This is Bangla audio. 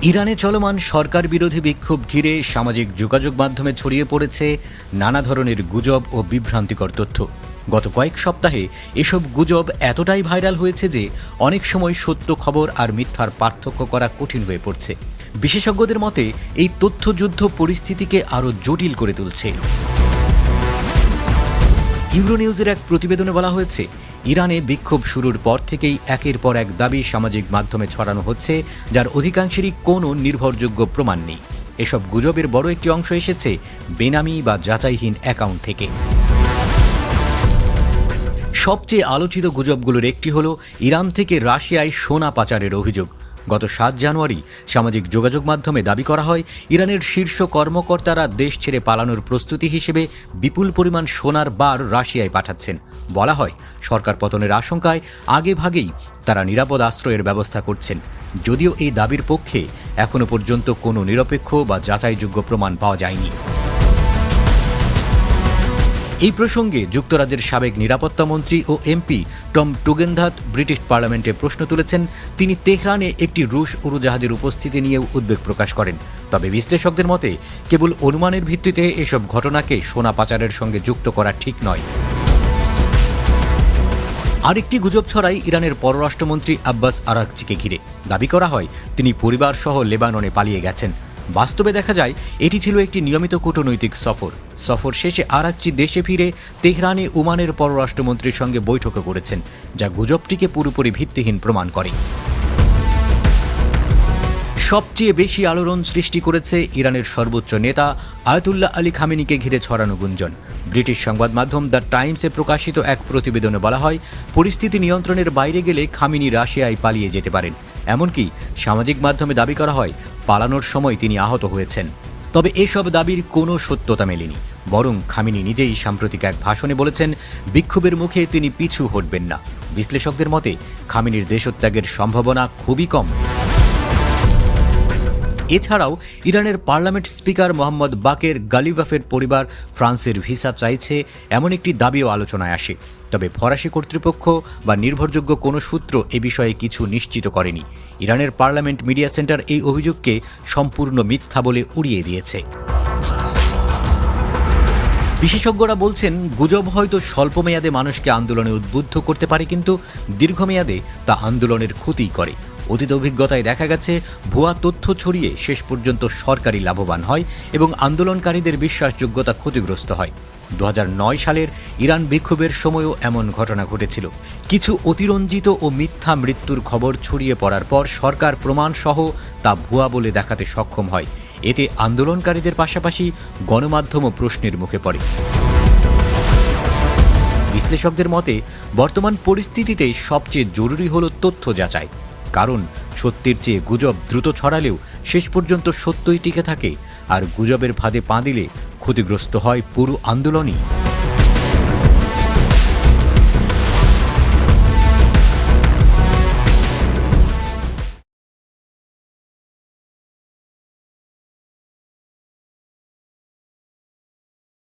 ইরানে চলমান সরকার বিরোধী বিক্ষোভ ঘিরে সামাজিক যোগাযোগ মাধ্যমে ছড়িয়ে পড়েছে নানা ধরনের গুজব ও বিভ্রান্তিকর তথ্য। গত কয়েক সপ্তাহে এসব গুজব এতটাই ভাইরাল হয়েছে যে অনেক সময় সত্য খবর আর মিথ্যার পার্থক্য করা কঠিন হয়ে পড়ছে। বিশেষজ্ঞদের মতে এই তথ্যযুদ্ধ পরিস্থিতিকে আরও জটিল করে তুলছে। ইউরোনিউজের এক প্রতিবেদনে বলা হয়েছে, ইরানে বিক্ষোভ শুরুর পর থেকেই একের পর এক দাবি সামাজিক মাধ্যমে ছড়ানো হচ্ছে, যার অধিকাংশেরই কোনো নির্ভরযোগ্য প্রমাণ নেই। এসব গুজবের বড় একটি অংশ এসেছে বেনামি বা যাচাইহীন অ্যাকাউন্ট থেকে। সবচেয়ে আলোচিত গুজবগুলোর একটি হল ইরান থেকে রাশিয়ায় সোনা পাচারের অভিযোগ। গত 7 জানুয়ারি সামাজিক যোগাযোগ মাধ্যমে দাবি করা হয়, ইরানের শীর্ষ কর্মকর্তারা দেশ ছেড়ে পালানোর প্রস্তুতি হিসেবে বিপুল পরিমাণ সোনার বার রাশিয়ায় পাঠাচ্ছেন। বলা হয়, সরকার পতনের আশঙ্কায় আগেভাগেই তারা নিরাপদ আশ্রয়ের ব্যবস্থা করছেন। যদিও এই দাবির পক্ষে এখনও পর্যন্ত কোনো নিরপেক্ষ বা যাচাইযোগ্য প্রমাণ পাওয়া যায়নি। এই প্রসঙ্গে যুক্তরাজ্যের সাবেক নিরাপত্তা মন্ত্রী ও এমপি টম টুগেনধাত ব্রিটিশ পার্লামেন্টে প্রশ্ন তুলেছেন। তিনি তেহরানে একটি রুশ উড়োজাহাজের উপস্থিতি নিয়েও উদ্বেগ প্রকাশ করেন। তবে বিশ্লেষকদের মতে কেবল অনুমানের ভিত্তিতে এসব ঘটনাকে সোনা পাচারের সঙ্গে যুক্ত করা ঠিক নয়। আরেকটি গুজব ছড়ায় ইরানের পররাষ্ট্রমন্ত্রী আব্বাস আরাকচিকে ঘিরে। দাবি করা হয় তিনি পরিবারসহ লেবাননে পালিয়ে গেছেন। বাস্তবে দেখা যায় এটি ছিল একটি নিয়মিত কূটনৈতিক সফর শেষে আরাকচি দেশে ফিরে তেহরানে ওমানের পররাষ্ট্রমন্ত্রীর সঙ্গে বৈঠকও করেছেন, যা গুজবটিকে পুরোপুরি ভিত্তিহীন প্রমাণ করে। সবচেয়ে বেশি আলোড়ন সৃষ্টি করেছে ইরানের সর্বোচ্চ নেতা আয়াতুল্লাহ আলী খামেনিকে ঘিরে ছড়ানো গুঞ্জন। ব্রিটিশ সংবাদ মাধ্যম দ্য টাইমসে প্রকাশিত এক প্রতিবেদনে বলা হয়, পরিস্থিতি নিয়ন্ত্রণের বাইরে গেলে খামেনি রাশিয়ায় পালিয়ে যেতে পারেন। এমনকি সামাজিক মাধ্যমে দাবি করা হয় পালানোর সময় তিনি আহত হয়েছেন। তবে এসব দাবির কোনো সত্যতা মেলেনি। বরং খামেনি নিজেই সাম্প্রতিক এক ভাষণে বলেছেন, বিক্ষোভের মুখে তিনি পিছু হটবেন না। বিশ্লেষকদের মতে খামেনির দেশত্যাগের সম্ভাবনা খুবই কম। এছাড়াও ইরানের পার্লামেন্ট স্পিকার মোহাম্মদ বাকের গালিবাফের পরিবার ফ্রান্সের ভিসা চাইছে, এমন একটি দাবিও আলোচনায় আসে। তবে ফরাসি কর্তৃপক্ষ বা নির্ভরযোগ্য কোনো সূত্র এ বিষয়ে কিছু নিশ্চিত করেনি। ইরানের পার্লামেন্ট মিডিয়া সেন্টার এই অভিযোগকে সম্পূর্ণ মিথ্যা বলে উড়িয়ে দিয়েছে। বিশেষজ্ঞরা বলছেন, গুজব হয়তো স্বল্পমেয়াদে মানুষকে আন্দোলনে উদ্বুদ্ধ করতে পারে, কিন্তু দীর্ঘমেয়াদে তা আন্দোলনের ক্ষতি করে। অতীত অভিজ্ঞতায় দেখা গেছে, ভুয়া তথ্য ছড়িয়ে শেষ পর্যন্ত সরকারই লাভবান হয় এবং আন্দোলনকারীদের বিশ্বাসযোগ্যতা ক্ষতিগ্রস্ত হয়। 2009 সালের ইরান বিক্ষোভের সময়ও এমন ঘটনা ঘটেছিল। কিছু অতিরঞ্জিত ও মিথ্যা মৃত্যুর খবর ছড়িয়ে পড়ার পর সরকার প্রমাণসহ তা ভুয়া বলে দেখাতে সক্ষম হয়। এতে আন্দোলনকারীদের পাশাপাশি গণমাধ্যমও প্রশ্নের মুখে পড়ে। বিশ্লেষকদের মতে বর্তমান পরিস্থিতিতে সবচেয়ে জরুরি হল তথ্য যাচাই। কারণ সত্যের চেয়ে গুজব দ্রুত ছড়ালেও শেষ পর্যন্ত সত্যই টিকে থাকে, আর গুজবের ফাঁদে পা দিলে ক্ষতিগ্রস্ত হয় পুরো আন্দোলনই।